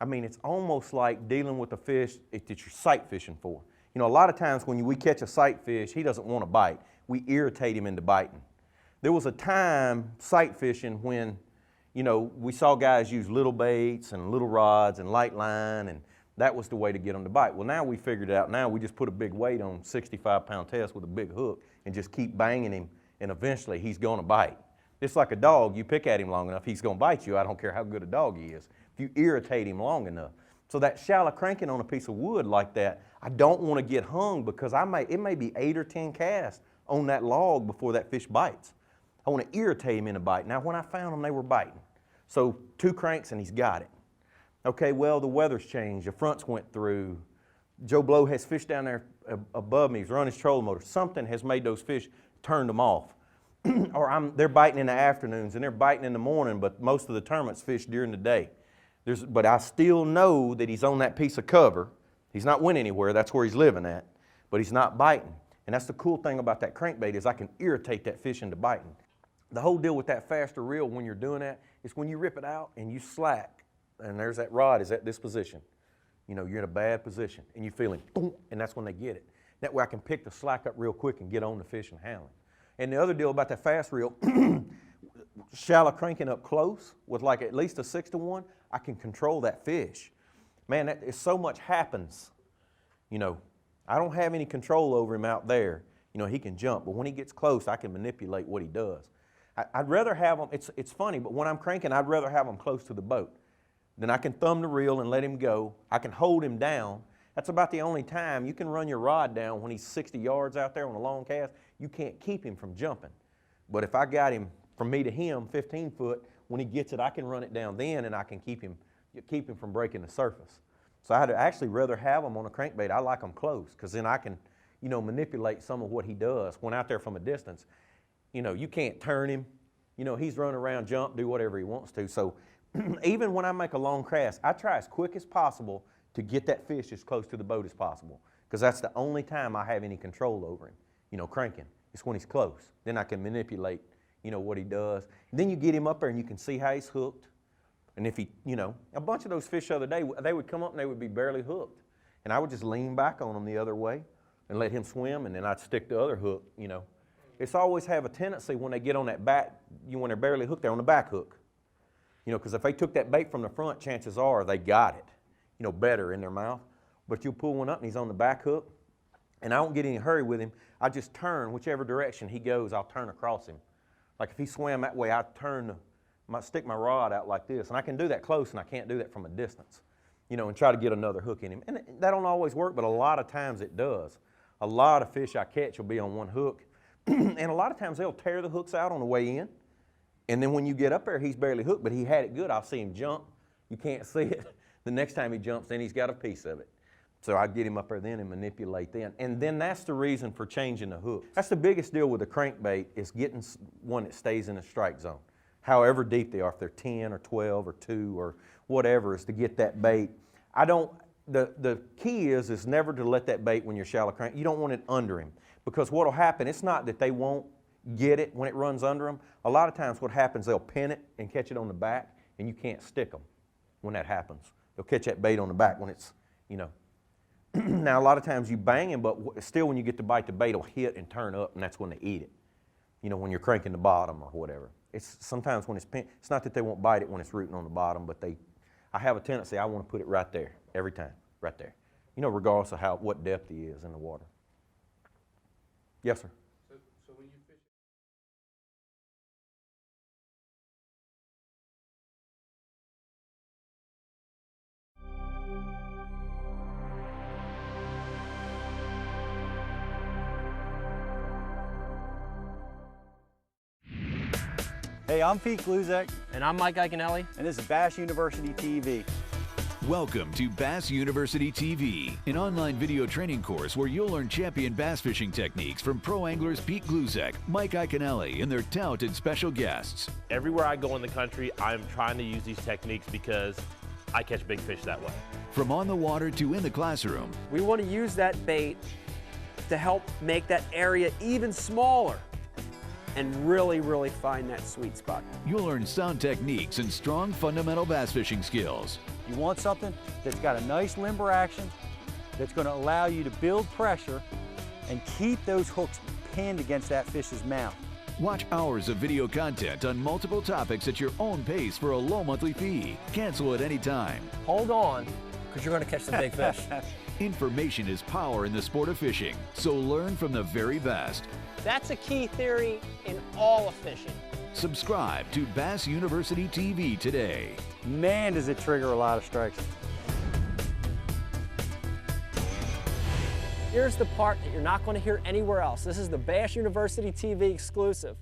I mean, it's almost like dealing with a fish that you're sight fishing for. You know, a lot of times when we catch a sight fish, he doesn't want to bite. We irritate him into biting. There was a time sight fishing when, you know, we saw guys use little baits and little rods and light line, and that was the way to get them to bite. Well, now we figured it out. Now we just put a big weight on 65-pound test with a big hook and just keep banging him, and eventually he's going to bite. Just like a dog, you pick at him long enough, he's going to bite you. I don't care how good a dog he is. If you irritate him long enough. So that shallow cranking on a piece of wood like that, I don't want to get hung because it may be 8 or 10 casts on that log before that fish bites. I want to irritate him into bite. Now when I found them, they were biting. So 2 cranks and he's got it. Okay, well, the weather's changed, the fronts went through. Joe Blow has fish down there above me, he's running his trolling motor. Something has made those fish, turned them off. Or they're biting in the afternoons and they're biting in the morning, but most of the tournaments fish during the day. But I still know that he's on that piece of cover. He's not went anywhere, that's where he's living at, but he's not biting. And that's the cool thing about that crankbait is I can irritate that fish into biting. The whole deal with that faster reel when you're doing that is when you rip it out and you slack, and there's that rod is at this position. You know, you're in a bad position and you feel him, boom, and that's when they get it. That way I can pick the slack up real quick and get on the fish and handle it. And the other deal about that fast reel, shallow cranking up close with like at least a 6-to-1, I can control that fish. Man, so much happens. You know, I don't have any control over him out there. You know, he can jump, but when he gets close, I can manipulate what he does. I'd rather have him, it's funny, but when I'm cranking, I'd rather have him close to the boat. Then I can thumb the reel and let him go. I can hold him down. That's about the only time you can run your rod down when he's 60 yards out there on a long cast. You can't keep him from jumping. But if I got him from me to him, 15 foot, when he gets it, I can run it down then and I can keep him from breaking the surface. So I'd actually rather have him on a crankbait. I like him close because then I can, you know, manipulate some of what he does when out there from a distance. You know, you can't turn him. You know, he's running around, jump, do whatever he wants to. So even when I make a long cast, I try as quick as possible to get that fish as close to the boat as possible because that's the only time I have any control over him, you know, cranking. It's when he's close. Then I can manipulate, you know, what he does. And then you get him up there and you can see how he's hooked. And if he, you know, a bunch of those fish the other day, they would come up and they would be barely hooked. And I would just lean back on them the other way and let him swim, and then I'd stick the other hook, you know. It's always have a tendency when they get on that back, when they're barely hooked, they're on the back hook. You know, because if they took that bait from the front, chances are they got it, you know, better in their mouth. But you'll pull one up and he's on the back hook, and I won't get in any hurry with him. I just turn whichever direction he goes, I'll turn across him. Like if he swam that way, I stick my rod out like this, and I can do that close, and I can't do that from a distance, you know, and try to get another hook in him. And that don't always work, but a lot of times it does. A lot of fish I catch will be on one hook, and a lot of times they'll tear the hooks out on the way in, and then when you get up there, he's barely hooked, but he had it good. I'll see him jump. You can't see it. The next time he jumps, then he's got a piece of it. So I get him up there then and manipulate then. And then that's the reason for changing the hook. That's the biggest deal with the crankbait is getting one that stays in the strike zone. However deep they are, if they're 10 or 12 or 2 or whatever, is to get that bait. The key is never to let that bait when you're shallow crank. You don't want it under him because what'll happen, it's not that they won't get it when it runs under them. A lot of times what happens, they'll pin it and catch it on the back, and you can't stick them when that happens. They'll catch that bait on the back when it's, you know. Now a lot of times you bang them, but still when you get to bite, the bait will hit and turn up, and that's when they eat it. You know, when you're cranking the bottom or whatever. It's sometimes when it's pinned, it's not that they won't bite it when it's rooting on the bottom, but I have a tendency, I want to put it right there, every time, right there. You know, regardless of what depth he is in the water. Yes, sir. So when you fish. Hey, I'm Pete Gluzek, And I'm Mike Iaconelli. and this is Bass University TV. Welcome to Bass University TV, an online video training course where you'll learn champion bass fishing techniques from pro anglers Pete Gluzek, Mike Iaconelli, and their talented special guests. Everywhere I go in the country, I'm trying to use these techniques because I catch big fish that way. From on the water to in the classroom, We want to use that bait to help make that area even smaller. and really find that sweet spot. You'll learn sound techniques and strong fundamental bass fishing skills. You want something that's got a nice limber action, that's going to allow you to build pressure and keep those hooks pinned against that fish's mouth. Watch hours of video content on multiple topics at your own pace for a low monthly fee. Cancel at any time. Hold on, because you're going to catch some big fish. Information is power in the sport of fishing, so learn from the very best. That's a key theory in all of fishing. Subscribe to Bass University TV today. Man, does it trigger a lot of strikes. Here's the part that you're not going to hear anywhere else. This is the Bass University TV exclusive.